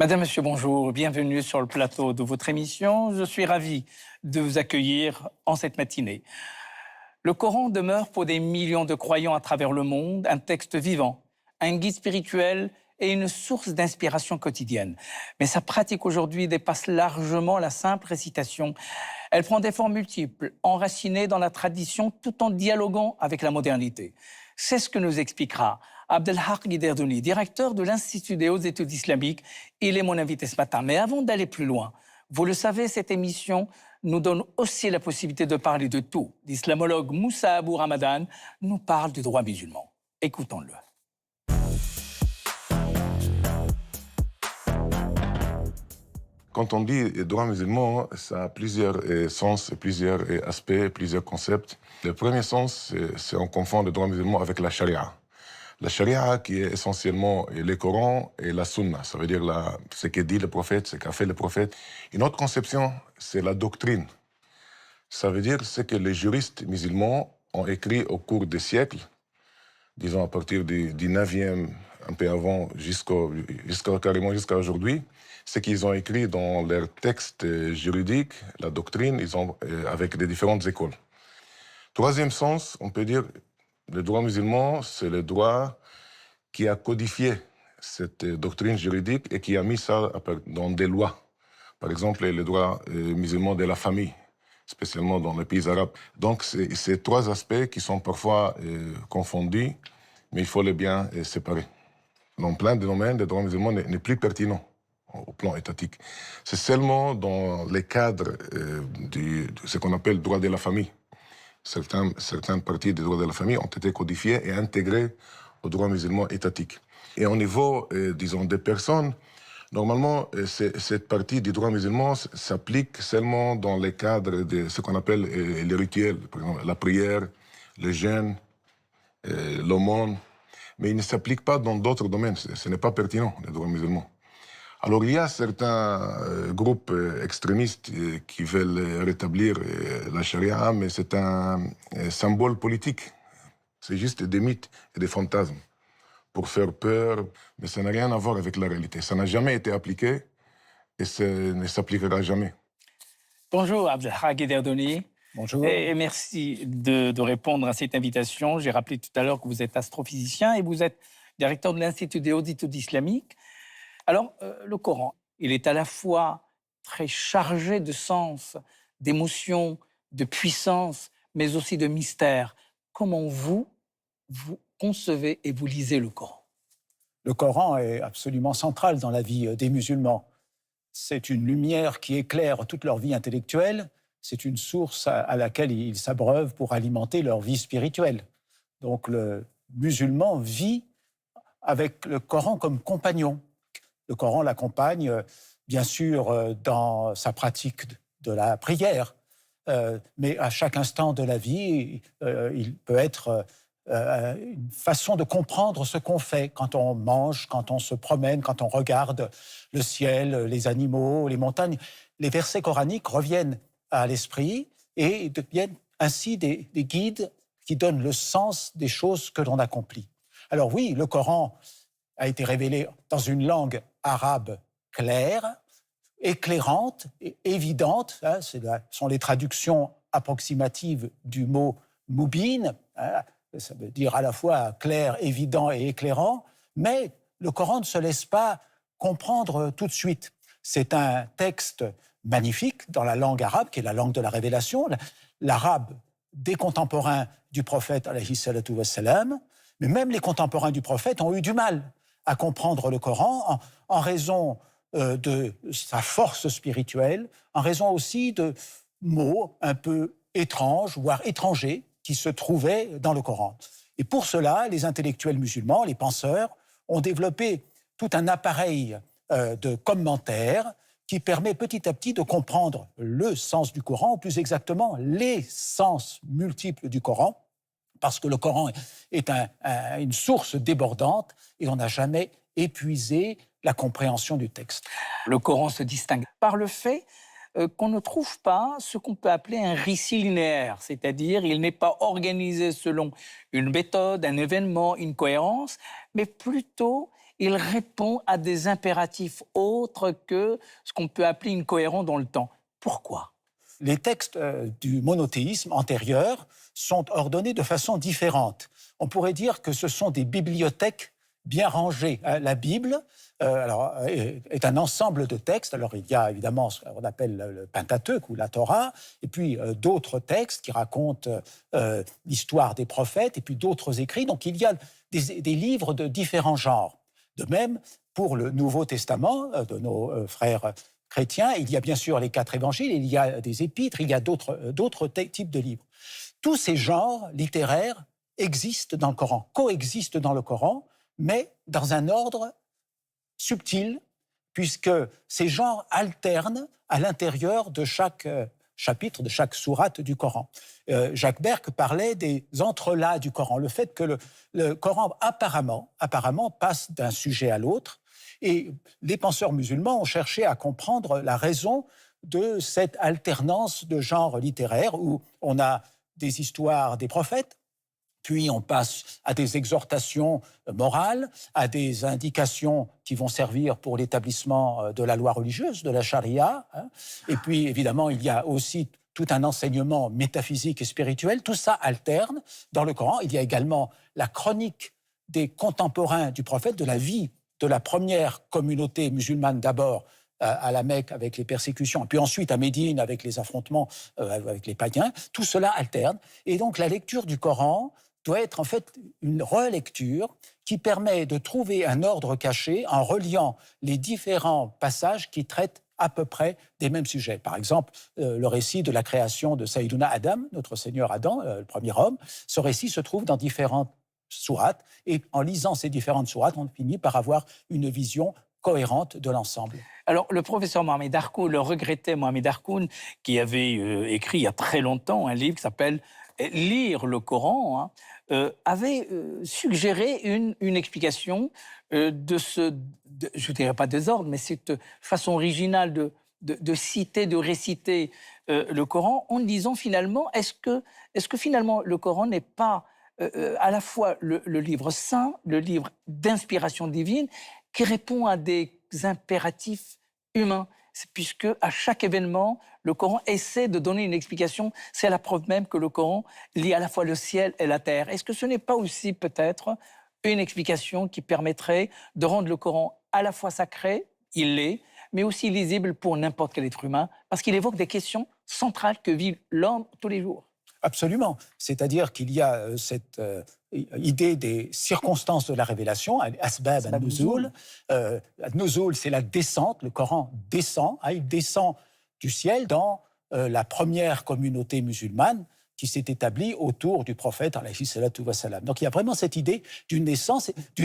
Madame, Monsieur, bonjour. Bienvenue sur le plateau de votre émission. Je suis ravi de vous accueillir en cette matinée. Le Coran demeure pour des millions de croyants à travers le monde un texte vivant, un guide spirituel et une source d'inspiration quotidienne. Mais sa pratique aujourd'hui dépasse largement la simple récitation. Elle prend des formes multiples, enracinées dans la tradition tout en dialoguant avec la modernité. C'est ce que nous expliquera Abdelhak Guiderdouni, directeur de l'Institut des hautes études islamiques. Il est mon invité ce matin. Mais avant d'aller plus loin, vous le savez, cette émission nous donne aussi la possibilité de parler de tout. L'islamologue Moussa Abou Ramadan nous parle du droit musulman. Écoutons-le. Quand on dit droit musulman, ça a plusieurs sens, plusieurs aspects, plusieurs concepts. Le premier sens, c'est on confond le droit musulman avec la charia. La charia qui est essentiellement le Coran et la sunna, ça veut dire ce qu'a dit le prophète, ce qu'a fait le prophète. Une autre conception, c'est la doctrine. Ça veut dire ce que les juristes musulmans ont écrit au cours des siècles, disons à partir du 9e, un peu avant, carrément jusqu'à aujourd'hui. Ce qu'ils ont écrit dans leurs textes juridiques, la doctrine, avec les différentes écoles. Troisième sens, on peut dire, le droit musulman, c'est le droit qui a codifié cette doctrine juridique et qui a mis ça dans des lois. Par exemple, le droit musulman de la famille, spécialement dans les pays arabes. Donc, c'est ces trois aspects qui sont parfois confondus, mais il faut les bien séparer. Dans plein de domaines, le droit musulman n'est plus pertinent au plan étatique. C'est seulement dans les cadres de ce qu'on appelle le droit de la famille. Certaines parties du droit de la famille ont été codifiées et intégrées au droit musulman étatique. Et au niveau, disons, des personnes, normalement, cette partie du droit musulman s'applique seulement dans les cadres de ce qu'on appelle les rituels, par exemple la prière, le jeûne, l'aumône, mais il ne s'applique pas dans d'autres domaines. Ce n'est pas pertinent, le droit musulman. Alors, il y a certains groupes extrémistes qui veulent rétablir la charia, mais c'est un symbole politique. C'est juste des mythes et des fantasmes pour faire peur, mais ça n'a rien à voir avec la réalité. Ça n'a jamais été appliqué et ça ne s'appliquera jamais. Bonjour Abdelhak Guiderdouni. Bonjour. Et merci de répondre à cette invitation. J'ai rappelé tout à l'heure que vous êtes astrophysicien et vous êtes directeur de l'Institut des hautes études islamiques. Alors, le Coran, il est à la fois très chargé de sens, d'émotions, de puissance, mais aussi de mystère. Comment vous concevez et vous lisez le Coran? Le Coran est absolument central dans la vie des musulmans. C'est une lumière qui éclaire toute leur vie intellectuelle. C'est une source à laquelle ils s'abreuvent pour alimenter leur vie spirituelle. Donc le musulman vit avec le Coran comme compagnon. Le Coran l'accompagne, bien sûr, dans sa pratique de la prière, mais à chaque instant de la vie, il peut être une façon de comprendre ce qu'on fait quand on mange, quand on se promène, quand on regarde le ciel, les animaux, les montagnes. Les versets coraniques reviennent à l'esprit et deviennent ainsi des guides qui donnent le sens des choses que l'on accomplit. Alors oui, le Coran a été révélé dans une langue arabe claire, éclairante et évidente. Ce sont les traductions approximatives du mot « moubin ». Ça veut dire à la fois clair, évident et éclairant. Mais le Coran ne se laisse pas comprendre tout de suite. C'est un texte magnifique dans la langue arabe, qui est la langue de la révélation, l'arabe des contemporains du prophète, alayhi salatu wassalam. Mais même les contemporains du prophète ont eu du mal à comprendre le Coran en raison de sa force spirituelle, en raison aussi de mots un peu étranges, voire étrangers, qui se trouvaient dans le Coran. Et pour cela, les intellectuels musulmans, les penseurs, ont développé tout un appareil de commentaires qui permet petit à petit de comprendre le sens du Coran, ou plus exactement les sens multiples du Coran, parce que le Coran est une source débordante et on n'a jamais épuisé la compréhension du texte. Le Coran se distingue par le fait qu'on ne trouve pas ce qu'on peut appeler un récit linéaire, c'est-à-dire il n'est pas organisé selon une méthode, un événement, une cohérence, mais plutôt il répond à des impératifs autres que ce qu'on peut appeler une cohérence dans le temps. Pourquoi ? Les textes du monothéisme antérieur sont ordonnés de façon différente. On pourrait dire que ce sont des bibliothèques bien rangées. La Bible est un ensemble de textes. Alors, il y a évidemment ce qu'on appelle le Pentateuque ou la Torah, et puis d'autres textes qui racontent l'histoire des prophètes, et puis d'autres écrits. Donc, il y a des livres de différents genres. De même, pour le Nouveau Testament de nos frères chrétiens, il y a bien sûr les 4 évangiles, il y a des épîtres, il y a d'autres types de livres. Tous ces genres littéraires existent dans le Coran, coexistent dans le Coran, mais dans un ordre subtil, puisque ces genres alternent à l'intérieur de chaque chapitre, de chaque sourate du Coran. Jacques Berck parlait des entrelacs du Coran, le fait que le Coran apparemment passe d'un sujet à l'autre, et les penseurs musulmans ont cherché à comprendre la raison de cette alternance de genres littéraires où on a des histoires des prophètes, puis on passe à des exhortations morales, à des indications qui vont servir pour l'établissement de la loi religieuse, de la charia. Et puis, évidemment, il y a aussi tout un enseignement métaphysique et spirituel. Tout ça alterne dans le Coran. Il y a également la chronique des contemporains du prophète, de la vie de la première communauté musulmane d'abord à la Mecque avec les persécutions, puis ensuite à Médine avec les affrontements avec les païens. Tout cela alterne. Et donc la lecture du Coran doit être en fait une relecture qui permet de trouver un ordre caché en reliant les différents passages qui traitent à peu près des mêmes sujets. Par exemple, le récit de la création de Sayyiduna Adam, notre Seigneur Adam, le premier homme. Ce récit se trouve dans différentes sourates, et en lisant ces différentes sourates, on finit par avoir une vision cohérente de l'ensemble. Alors, le professeur Mohamed Harkoun, le regretté Mohamed Harkoun, qui avait écrit il y a très longtemps un livre qui s'appelle « Lire le Coran », avait suggéré une explication de ce, je ne dirais pas désordre, mais cette façon originale de citer, de réciter le Coran, en disant finalement, est-ce que finalement le Coran n'est pas à la fois le livre saint, le livre d'inspiration divine, qui répond à des impératifs humains, puisque à chaque événement, le Coran essaie de donner une explication. C'est la preuve même que le Coran lie à la fois le ciel et la terre. Est-ce que ce n'est pas aussi peut-être une explication qui permettrait de rendre le Coran à la fois sacré, il l'est, mais aussi lisible pour n'importe quel être humain, parce qu'il évoque des questions centrales que vit l'homme tous les jours? Absolument. C'est-à-dire qu'il y a cette idée des circonstances de la révélation, asbab al-nuzul. Nuzul, c'est la descente, le Coran descend, il descend du ciel dans la première communauté musulmane qui s'est établie autour du prophète, alayhi salatu wa salam. Donc il y a vraiment cette idée d'une descente, qui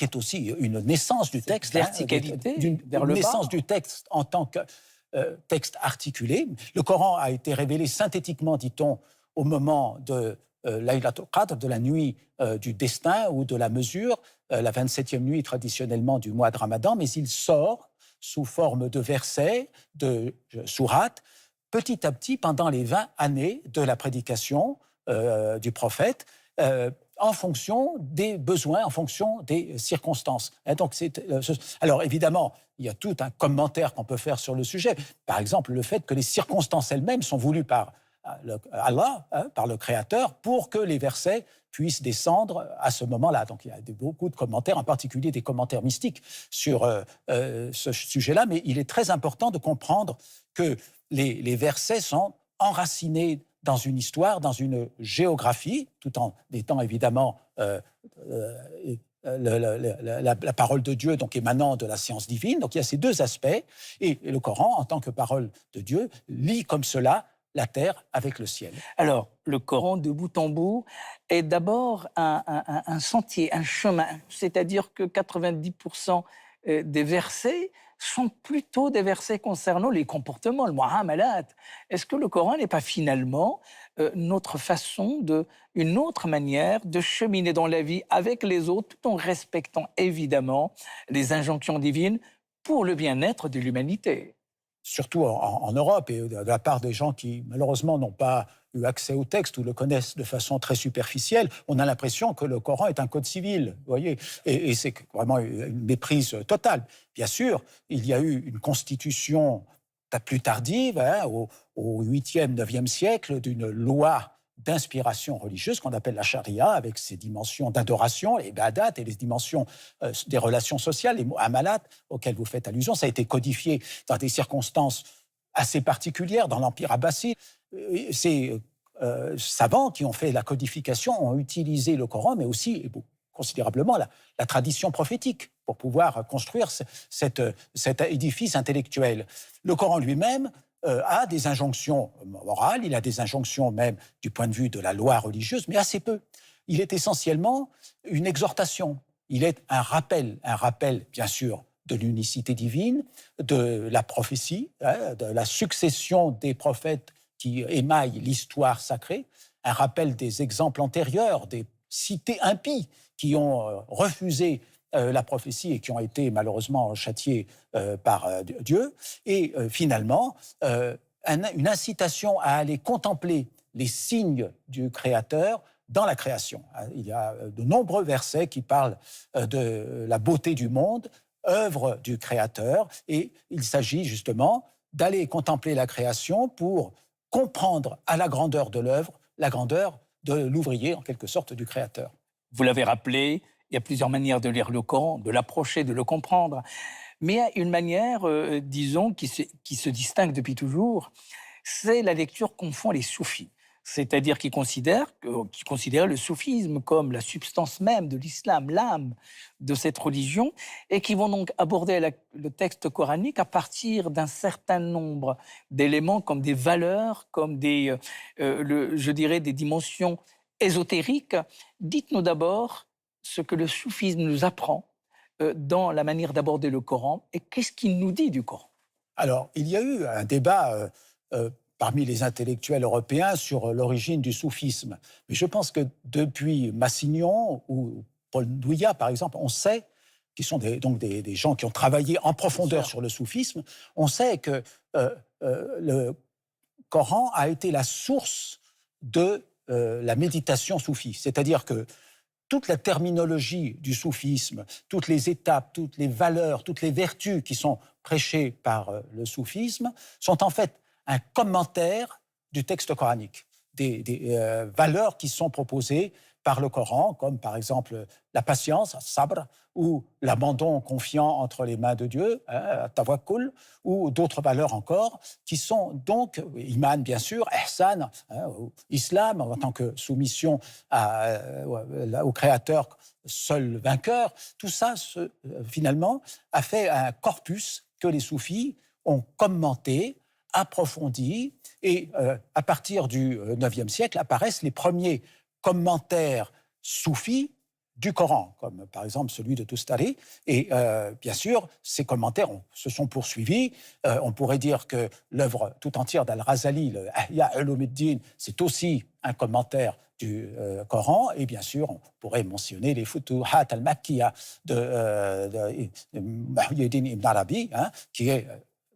est aussi une naissance du texte. Verticalité, vers le bas. Une naissance du texte en tant que texte articulé. Le Coran a été révélé synthétiquement, dit-on, au moment de Laylatul Qadr, de la nuit du destin ou de la mesure, la 27e nuit traditionnellement du mois de Ramadan, mais il sort sous forme de versets, de sourates, petit à petit pendant les 20 années de la prédication du prophète, en fonction des besoins, en fonction des circonstances. Et donc alors évidemment, il y a tout un commentaire qu'on peut faire sur le sujet. Par exemple, le fait que les circonstances elles-mêmes sont voulues par Allah, par le Créateur, pour que les versets puissent descendre à ce moment-là. Donc il y a beaucoup de commentaires, en particulier des commentaires mystiques sur ce sujet-là, mais il est très important de comprendre que les versets sont enracinés dans une histoire, dans une géographie, tout en étant évidemment la parole de Dieu, donc émanant de la science divine. Donc il y a ces deux aspects, et le Coran, en tant que parole de Dieu, lie comme cela la terre avec le ciel. Alors, le Coran, de bout en bout, est d'abord un sentier, un chemin, c'est-à-dire que 90% des versets sont plutôt des versets concernant les comportements, le mu'amalat. Est-ce que le Coran n'est pas finalement notre façon, une autre manière de cheminer dans la vie avec les autres, tout en respectant évidemment les injonctions divines pour le bien-être de l'humanité? surtout en Europe, et de la part des gens qui, malheureusement, n'ont pas eu accès au texte ou le connaissent de façon très superficielle, on a l'impression que le Coran est un code civil, vous voyez, et c'est vraiment une méprise totale. Bien sûr, il y a eu une constitution plus tardive, au 8e, 9e siècle, d'une loi d'inspiration religieuse qu'on appelle la charia, avec ses dimensions d'adoration, les ibadat, et les dimensions des relations sociales, les mu'amalat auxquelles vous faites allusion. Ça a été codifié dans des circonstances assez particulières dans l'Empire abbasside. Ces savants qui ont fait la codification ont utilisé le Coran, mais aussi et considérablement la tradition prophétique pour pouvoir construire cet édifice intellectuel. Le Coran lui-même a des injonctions morales, il a des injonctions même du point de vue de la loi religieuse, mais assez peu. Il est essentiellement une exhortation, il est un rappel bien sûr de l'unicité divine, de la prophétie, de la succession des prophètes qui émaillent l'histoire sacrée, un rappel des exemples antérieurs, des cités impies qui ont refusé la prophétie et qui ont été malheureusement châtiés par Dieu, et finalement une incitation à aller contempler les signes du Créateur dans la création. Il y a de nombreux versets qui parlent de la beauté du monde, œuvre du Créateur, et il s'agit justement d'aller contempler la création pour comprendre à la grandeur de l'œuvre, la grandeur de l'ouvrier, en quelque sorte, du Créateur. Vous l'avez rappelé, il y a plusieurs manières de lire le Coran, de l'approcher, de le comprendre. Mais il y a une manière, disons, qui se distingue depuis toujours, c'est la lecture qu'en font les soufis. C'est-à-dire qui considèrent le soufisme comme la substance même de l'islam, l'âme de cette religion, et qui vont donc aborder le texte coranique à partir d'un certain nombre d'éléments comme des valeurs, comme je dirais des dimensions ésotériques. Dites-nous d'abord ce que le soufisme nous apprend dans la manière d'aborder le Coran, et qu'est-ce qu'il nous dit du Coran? Alors, il y a eu un débat parmi les intellectuels européens sur l'origine du soufisme. Mais je pense que depuis Massignon ou Paul Douillat, par exemple, on sait, qui sont des gens qui ont travaillé en profondeur sur le soufisme, on sait que le Coran a été la source de la méditation soufie. C'est-à-dire que toute la terminologie du soufisme, toutes les étapes, toutes les valeurs, toutes les vertus qui sont prêchées par le soufisme sont en fait un commentaire du texte coranique, des valeurs qui sont proposées par le Coran, comme par exemple la patience, sabr, ou l'abandon confiant entre les mains de Dieu, tawakkul, ou d'autres valeurs encore, qui sont donc, iman bien sûr, ihsan, islam en tant que soumission au Créateur seul vainqueur. Tout ça, finalement, a fait un corpus que les soufis ont commenté, approfondi, et à partir du IXe siècle apparaissent les premiers commentaires soufis du Coran, comme par exemple celui de Tustari. Et bien sûr, ces commentaires se sont poursuivis. On pourrait dire que l'œuvre tout entière d'Al-Razali, le Ihya Ulumuddin, c'est aussi un commentaire du Coran. Et bien sûr, on pourrait mentionner les Futuhat al-Makkiya de Muhyiddin Ibn Arabi, qui est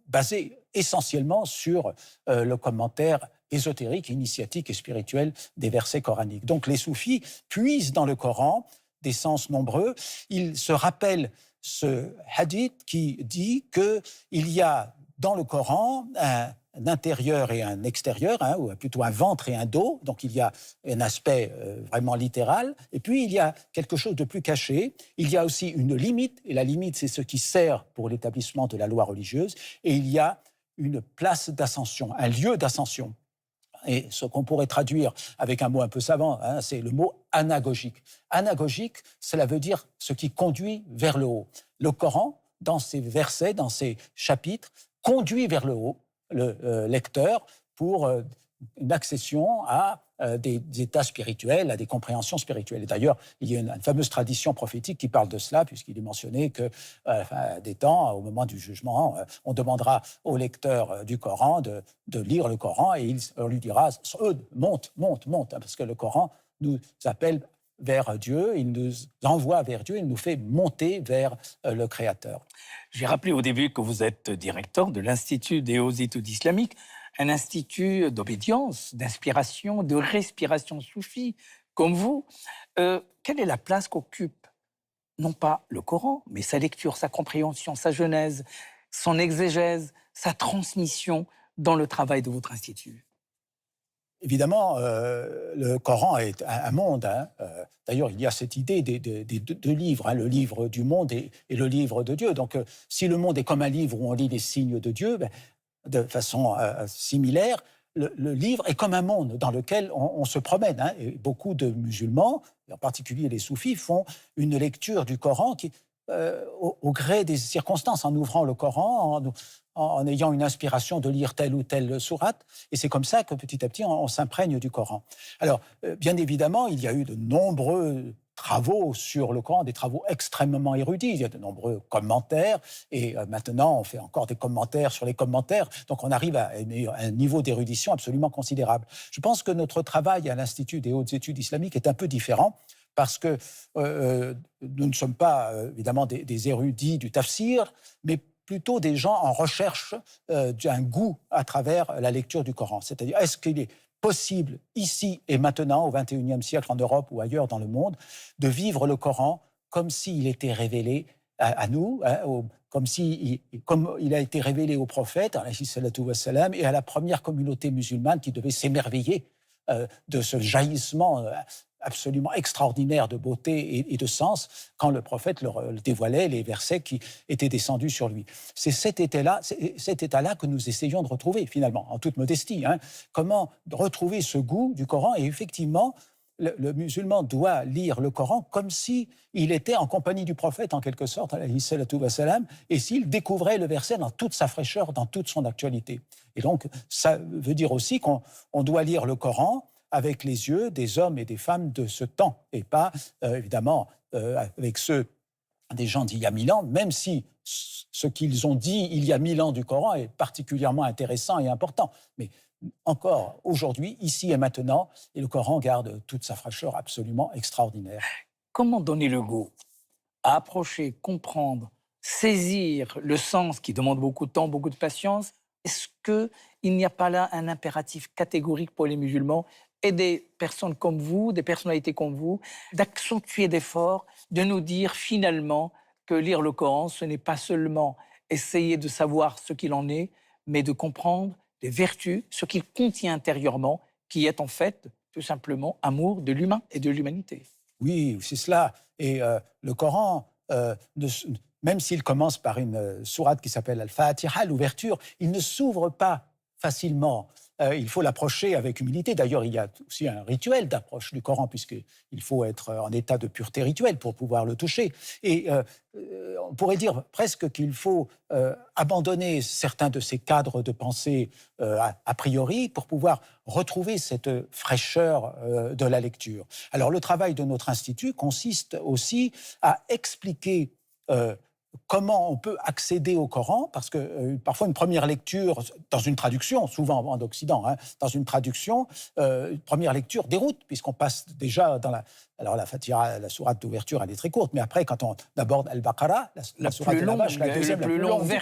basé essentiellement sur le commentaire ésotérique, initiatique et spirituel des versets coraniques. Donc les soufis puisent dans le Coran des sens nombreux. Ils se rappellent ce hadith qui dit qu'il y a dans le Coran un intérieur et un extérieur, ou plutôt un ventre et un dos, donc il y a un aspect vraiment littéral, et puis il y a quelque chose de plus caché, il y a aussi une limite, et la limite c'est ce qui sert pour l'établissement de la loi religieuse, et il y a une place d'ascension, un lieu d'ascension. Et ce qu'on pourrait traduire avec un mot un peu savant, c'est le mot anagogique. Anagogique, cela veut dire ce qui conduit vers le haut. Le Coran, dans ses versets, dans ses chapitres, conduit vers le haut le lecteur pour une accession à des états spirituels, à des compréhensions spirituelles. Et d'ailleurs, il y a une fameuse tradition prophétique qui parle de cela, puisqu'il est mentionné qu'à la fin des temps, au moment du jugement, on demandera au lecteur du Coran de lire le Coran, et on lui dira « monte », parce que le Coran nous appelle vers Dieu, il nous envoie vers Dieu, il nous fait monter vers le Créateur. J'ai rappelé au début que vous êtes directeur de l'Institut des hautes études islamiques, un institut d'obédience, d'inspiration, de respiration soufie, comme vous. Quelle est la place qu'occupe, non pas le Coran, mais sa lecture, sa compréhension, sa genèse, son exégèse, sa transmission dans le travail de votre institut? Évidemment, le Coran est un monde. Hein. D'ailleurs, il y a cette idée des deux livres, hein, le livre du monde et le livre de Dieu. Donc, si le monde est comme un livre où on lit les signes de Dieu, ben, de façon similaire, le livre est comme un monde dans lequel on se promène. Hein. Et beaucoup de musulmans, en particulier les soufis, font une lecture du Coran qui, au gré des circonstances, en ouvrant le Coran, en ayant une inspiration de lire telle ou telle sourate. Et c'est comme ça que petit à petit, on s'imprègne du Coran. Alors, bien évidemment, il y a eu de nombreux travaux sur le Coran, des travaux extrêmement érudits. Il y a de nombreux commentaires. Et maintenant, on fait encore des commentaires sur les commentaires. Donc, on arrive à un niveau d'érudition absolument considérable. Je pense que notre travail à l'Institut des hautes études islamiques est un peu différent, parce que nous ne sommes pas, évidemment, des érudits du tafsir, mais plutôt des gens en recherche d'un goût à travers la lecture du Coran. C'est-à-dire, est-ce qu'il est possible, ici et maintenant, au XXIe siècle, en Europe ou ailleurs dans le monde, de vivre le Coran comme s'il était révélé à nous, hein, comme il a été révélé aux prophètes, alayhi salatu wassalam, et à la première communauté musulmane qui devait s'émerveiller de ce jaillissement absolument extraordinaire de beauté et de sens quand le prophète leur dévoilait les versets qui étaient descendus sur lui. C'est cet état-là que nous essayons de retrouver, finalement, en toute modestie. Hein. Comment retrouver ce goût du Coran? Et effectivement, le musulman doit lire le Coran comme s'il était en compagnie du prophète, en quelque sorte, alayhi salatu wassalam, et s'il découvrait le verset dans toute sa fraîcheur, dans toute son actualité. Et donc, ça veut dire aussi qu'on doit lire le Coran avec les yeux des hommes et des femmes de ce temps, et pas, évidemment, avec ceux des gens d'il y a 1000 ans, même si ce qu'ils ont dit il y a 1000 ans du Coran est particulièrement intéressant et important. Mais encore aujourd'hui, ici et maintenant, et le Coran garde toute sa fraîcheur absolument extraordinaire. Comment donner le goût à approcher, comprendre, saisir le sens qui demande beaucoup de temps, beaucoup de patience? Est-ce qu'il n'y a pas là un impératif catégorique pour les musulmans et des personnes comme vous, des personnalités comme vous, d'accentuer d'efforts, de nous dire finalement que lire le Coran, ce n'est pas seulement essayer de savoir ce qu'il en est, mais de comprendre les vertus, ce qu'il contient intérieurement, qui est en fait tout simplement amour de l'humain et de l'humanité. Oui, c'est cela. Et le Coran, même s'il commence par une sourate qui s'appelle Al-Fatiha, l'ouverture, il ne s'ouvre pas facilement. Il faut l'approcher avec humilité. D'ailleurs, il y a aussi un rituel d'approche du Coran, puisqu'il faut être en état de pureté rituelle pour pouvoir le toucher. Et on pourrait dire presque qu'il faut abandonner certains de ces cadres de pensée a priori pour pouvoir retrouver cette fraîcheur de la lecture. Alors, le travail de notre institut consiste aussi à expliquer comment on peut accéder au Coran, parce que parfois une première lecture, dans une traduction, souvent en Occident, hein, dans une traduction, une première lecture déroute, puisqu'on passe déjà dans la... Alors la Fatiha, la sourate d'ouverture, elle est très courte, mais après, quand on aborde Al-Baqarah, la sourate de la vache, la deuxième, la plus longue du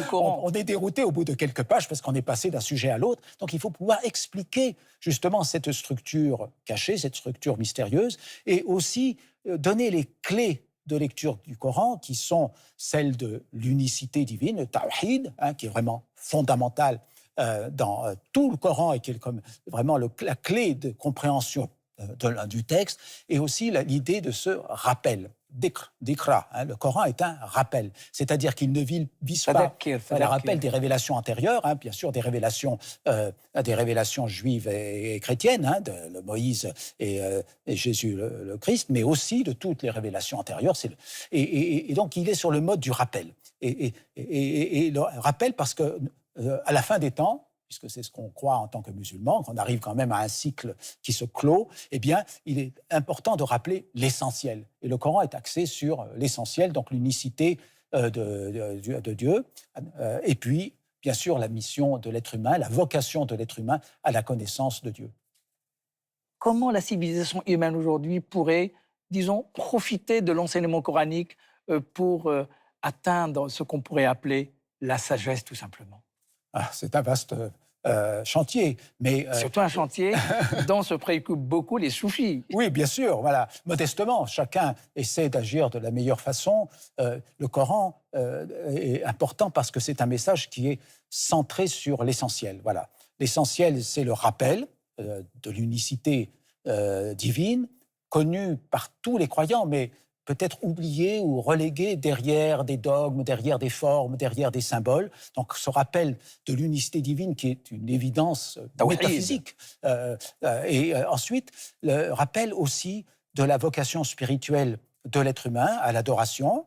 Coran, on est dérouté au bout de quelques pages, parce qu'on est passé d'un sujet à l'autre. Donc il faut pouvoir expliquer justement cette structure cachée, cette structure mystérieuse, et aussi donner les clés de lecture du Coran, qui sont celles de l'unicité divine, le tawhid, hein, qui est vraiment fondamental dans tout le Coran et qui est comme vraiment la clé de compréhension du texte, et aussi l'idée de ce rappel. Dikra, hein, le Coran est un rappel, c'est-à-dire qu'il ne vise pas le rappel des révélations antérieures, hein, bien sûr des révélations juives et chrétiennes, hein, de Moïse et Jésus le Christ, mais aussi de toutes les révélations antérieures. Et donc il est sur le mode du rappel. Et le rappel parce que à la fin des temps, puisque c'est ce qu'on croit en tant que musulman, qu'on arrive quand même à un cycle qui se clôt, eh bien, il est important de rappeler l'essentiel. Et le Coran est axé sur l'essentiel, donc l'unicité de Dieu, et puis, bien sûr, la mission de l'être humain, la vocation de l'être humain à la connaissance de Dieu. Comment la civilisation humaine aujourd'hui pourrait disons, profiter de l'enseignement coranique pour atteindre ce qu'on pourrait appeler la sagesse, tout simplement? Ah, c'est un vaste chantier, mais Surtout un chantier dont se préoccupent beaucoup les soufis. oui, bien sûr, voilà. Modestement, chacun essaie d'agir de la meilleure façon. Le Coran est important parce que c'est un message qui est centré sur l'essentiel. Voilà. L'essentiel, c'est le rappel de l'unicité divine, connue par tous les croyants, mais peut-être oublié ou relégué derrière des dogmes, derrière des formes, derrière des symboles. Donc ce rappel de l'unicité divine qui est une évidence Tawhid. métaphysique. Ensuite, le rappel aussi de la vocation spirituelle de l'être humain à l'adoration,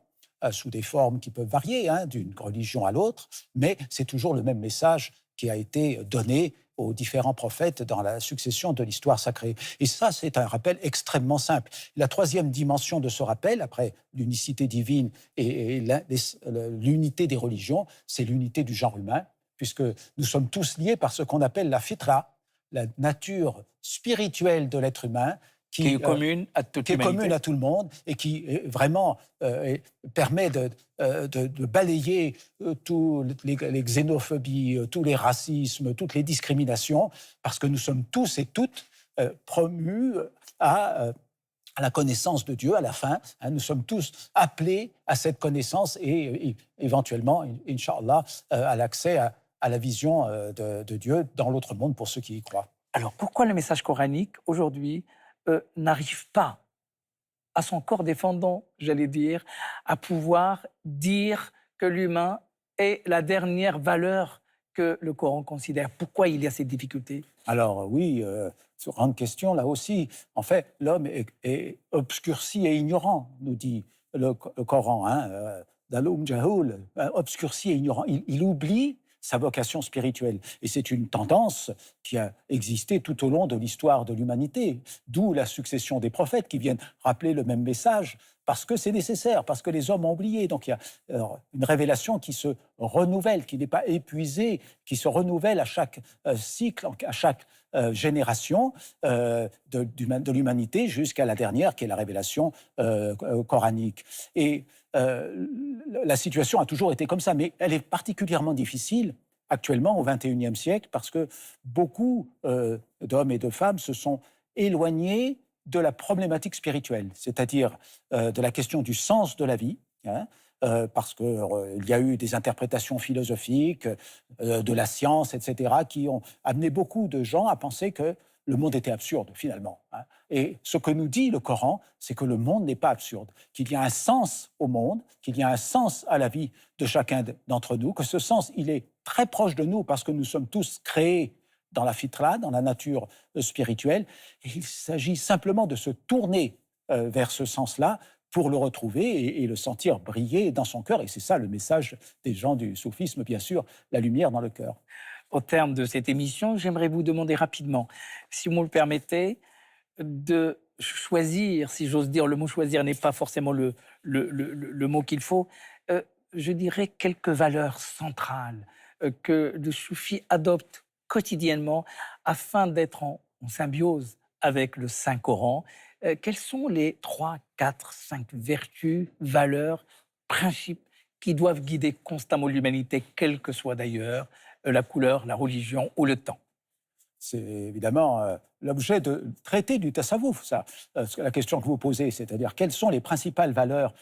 sous des formes qui peuvent varier d'une religion à l'autre, mais c'est toujours le même message qui a été donné aux différents prophètes dans la succession de l'histoire sacrée. Et ça, c'est un rappel extrêmement simple. La troisième dimension de ce rappel, après l'unicité divine et l'unité des religions, c'est l'unité du genre humain, puisque nous sommes tous liés par ce qu'on appelle la fitra, la nature spirituelle de l'être humain, qui est commune à toute qui est l'humanité. commune à tout le monde et qui vraiment permet de balayer toutes les xénophobies, tous les racismes, toutes les discriminations, parce que nous sommes tous et toutes promus à la connaissance de Dieu à la fin. Nous sommes tous appelés à cette connaissance et éventuellement, Inch'Allah, à l'accès à la vision de Dieu dans l'autre monde pour ceux qui y croient. Alors pourquoi le message coranique, aujourd'hui, n'arrive pas à son corps défendant, j'allais dire, à pouvoir dire que l'humain est la dernière valeur que le Coran considère? Pourquoi il y a cette difficulté? Alors oui, grande question là aussi. En fait, l'homme est obscurci et ignorant, nous dit le Coran. Dalum Jahoul, obscurci et ignorant. Il oublie sa vocation spirituelle. Et c'est une tendance qui a existé tout au long de l'histoire de l'humanité, d'où la succession des prophètes qui viennent rappeler le même message, parce que c'est nécessaire, parce que les hommes ont oublié. Donc il y a une révélation qui se renouvelle, qui n'est pas épuisée, qui se renouvelle à chaque cycle, à chaque génération de l'humanité, jusqu'à la dernière, qui est la révélation coranique. Et la situation a toujours été comme ça, mais elle est particulièrement difficile actuellement au XXIe siècle parce que beaucoup d'hommes et de femmes se sont éloignés de la problématique spirituelle, c'est-à-dire de la question du sens de la vie, parce qu'il y a eu des interprétations philosophiques, de la science, etc., qui ont amené beaucoup de gens à penser que le monde était absurde, finalement. Et ce que nous dit le Coran, c'est que le monde n'est pas absurde, qu'il y a un sens au monde, qu'il y a un sens à la vie de chacun d'entre nous, que ce sens, il est très proche de nous parce que nous sommes tous créés dans la fitra, dans la nature spirituelle. Et il s'agit simplement de se tourner vers ce sens-là pour le retrouver et le sentir briller dans son cœur. Et c'est ça le message des gens du soufisme, bien sûr, la lumière dans le cœur. Au terme de cette émission, j'aimerais vous demander rapidement, si vous me le permettez, de choisir, si j'ose dire, le mot choisir n'est pas forcément le mot qu'il faut, je dirais quelques valeurs centrales que le soufi adopte quotidiennement afin d'être en symbiose avec le Saint-Coran. Quelles sont les 3, 4, 5 vertus, valeurs, principes qui doivent guider constamment l'humanité, quelle que soit d'ailleurs la couleur, la religion ou le temps? C'est évidemment l'objet de traiter du tasawwuf, ça, la question que vous posez, c'est-à-dire quelles sont les principales valeurs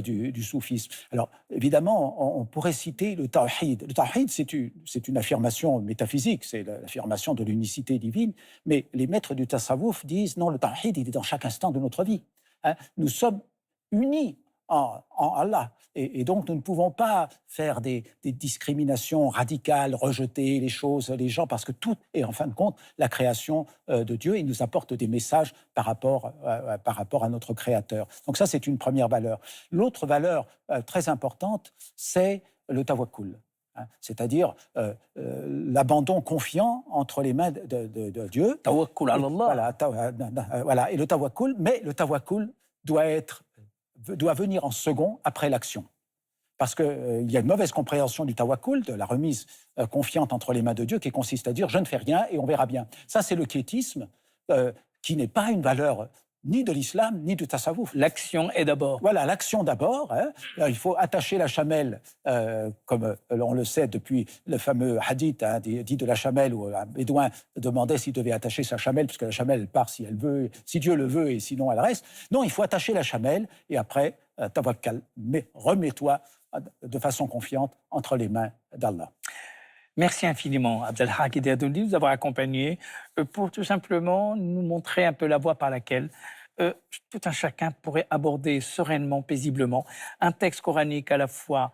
du soufisme. Alors, évidemment, on pourrait citer le tawhid. Le tawhid, c'est une affirmation métaphysique, c'est l'affirmation de l'unicité divine, mais les maîtres du tasawwuf disent non, le tawhid, il est dans chaque instant de notre vie. Nous sommes unis en Allah. Et donc, nous ne pouvons pas faire des discriminations radicales, rejeter les choses, les gens, parce que tout est, en fin de compte, la création de Dieu. Il nous apporte des messages par rapport à notre Créateur. Donc ça, c'est une première valeur. L'autre valeur très importante, c'est le tawakkul. C'est-à-dire l'abandon confiant entre les mains de Dieu. Tawakkul ala Allah. Voilà, et le tawakkul, mais le tawakkul doit venir en second après l'action. Parce qu'il y a une mauvaise compréhension du tawakkul, de la remise confiante entre les mains de Dieu, qui consiste à dire « je ne fais rien et on verra bien ». Ça, c'est le quiétisme, qui n'est pas une valeur ni de l'islam, ni du tasawwuf. L'action est d'abord. Voilà, l'action d'abord. Hein. Il faut attacher la chamelle, comme on le sait depuis le fameux hadith dit de la chamelle, où un bédouin demandait s'il devait attacher sa chamelle, puisque la chamelle part si elle veut, si Dieu le veut, et sinon elle reste. Non, il faut attacher la chamelle, et après, tawakkal, mais remets-toi de façon confiante entre les mains d'Allah. Merci infiniment, Abdelhak Hidayatou, de nous avoir accompagnés pour tout simplement nous montrer un peu la voie par laquelle tout un chacun pourrait aborder sereinement, paisiblement, un texte coranique à la fois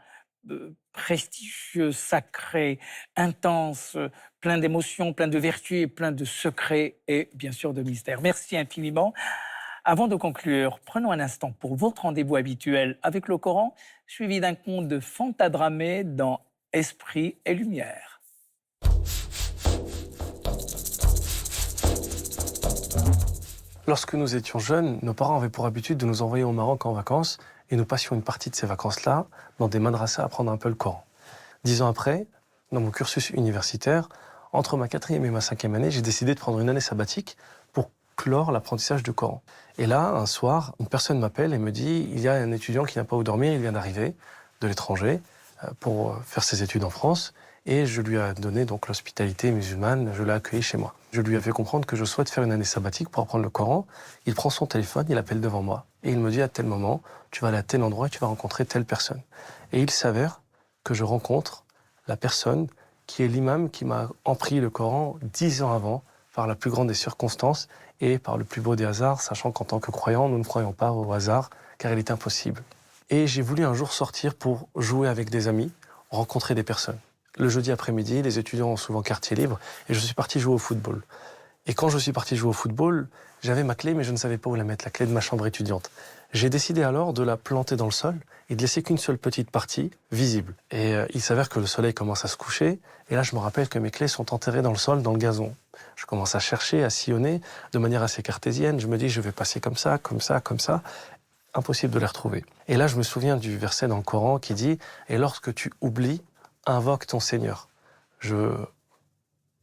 prestigieux, sacré, intense, plein d'émotions, plein de vertus et plein de secrets et bien sûr de mystères. Merci infiniment. Avant de conclure, prenons un instant pour votre rendez-vous habituel avec le Coran, suivi d'un conte de Fanta Dramé dans Esprit et Lumière. Lorsque nous étions jeunes, nos parents avaient pour habitude de nous envoyer au Maroc en vacances et nous passions une partie de ces vacances-là dans des madrasas à apprendre un peu le Coran. 10 ans après, dans mon cursus universitaire, entre ma 4e et ma 5e année, j'ai décidé de prendre une année sabbatique pour clore l'apprentissage du Coran. Et là, un soir, une personne m'appelle et me dit « Il y a un étudiant qui n'a pas où dormir, il vient d'arriver de l'étranger pour faire ses études en France. » Et je lui ai donné donc l'hospitalité musulmane, je l'ai accueilli chez moi. Je lui ai fait comprendre que je souhaite faire une année sabbatique pour apprendre le Coran. Il prend son téléphone, il appelle devant moi et il me dit à tel moment, tu vas aller à tel endroit et tu vas rencontrer telle personne. Et il s'avère que je rencontre la personne qui est l'imam qui m'a appris le Coran 10 ans avant, par la plus grande des circonstances et par le plus beau des hasards, sachant qu'en tant que croyants, nous ne croyons pas au hasard, car il est impossible. Et j'ai voulu un jour sortir pour jouer avec des amis, rencontrer des personnes. Le jeudi après-midi, les étudiants ont souvent quartier libre, et je suis parti jouer au football. Et quand je suis parti jouer au football, j'avais ma clé, mais je ne savais pas où la mettre, la clé de ma chambre étudiante. J'ai décidé alors de la planter dans le sol et de laisser qu'une seule petite partie visible. Et il s'avère que le soleil commence à se coucher, et là je me rappelle que mes clés sont enterrées dans le sol, dans le gazon. Je commence à chercher, à sillonner, de manière assez cartésienne. Je me dis, je vais passer comme ça, comme ça, comme ça. Impossible de les retrouver. Et là je me souviens du verset dans le Coran qui dit « Et lorsque tu oublies, invoque ton Seigneur ». Je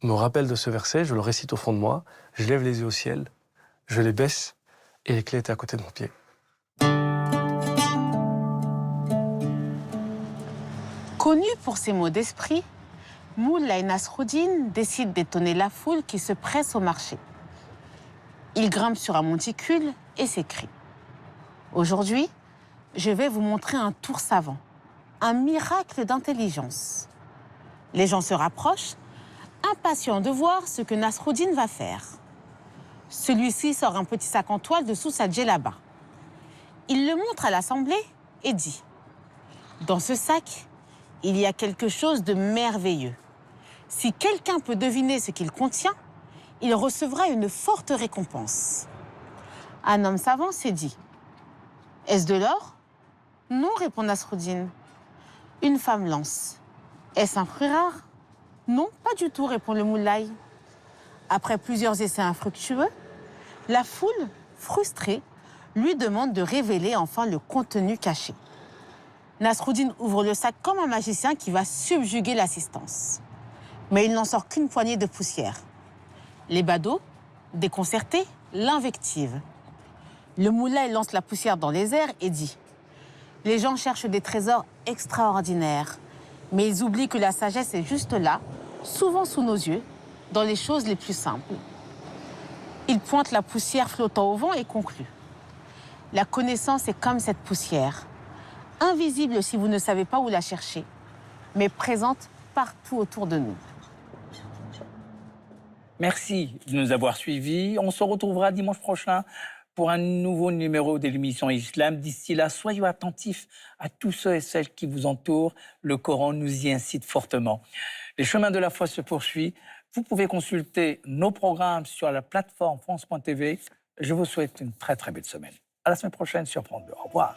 me rappelle de ce verset, je le récite au fond de moi, je lève les yeux au ciel, je les baisse et les clés étaient à côté de mon pied. Connu pour ses mots d'esprit, Moulay Nasruddin décide d'étonner la foule qui se presse au marché. Il grimpe sur un monticule et s'écrie « Aujourd'hui, je vais vous montrer un tour savant, un miracle d'intelligence. » Les gens se rapprochent, impatients de voir ce que Nasruddin va faire. Celui-ci sort un petit sac en toile dessous sa djellaba. Il le montre à l'assemblée et dit « Dans ce sac, il y a quelque chose de merveilleux. Si quelqu'un peut deviner ce qu'il contient, il recevra une forte récompense. » Un homme savant s'est dit « Est-ce de l'or ?»« Non, répond Nasruddin. » Une femme lance « Est-ce un fruit rare ?» « Non, pas du tout, répond le moulay. Après plusieurs essais infructueux, la foule, frustrée, lui demande de révéler enfin le contenu caché. Nasruddin ouvre le sac comme un magicien qui va subjuguer l'assistance. Mais il n'en sort qu'une poignée de poussière. Les badauds, déconcertés, l'invectivent. Le moulay lance la poussière dans les airs et dit « Les gens cherchent des trésors extraordinaires. Mais ils oublient que la sagesse est juste là, souvent sous nos yeux, dans les choses les plus simples. » Il pointe la poussière flottant au vent et conclut. La connaissance est comme cette poussière, invisible si vous ne savez pas où la chercher, mais présente partout autour de nous. Merci de nous avoir suivis. On se retrouvera dimanche prochain pour un nouveau numéro de l'émission Islam. D'ici là, soyez attentifs à tous ceux et celles qui vous entourent. Le Coran nous y incite fortement. Les chemins de la foi se poursuivent. Vous pouvez consulter nos programmes sur la plateforme France.tv. Je vous souhaite une très très belle semaine. À la semaine prochaine sur France 2. Au revoir.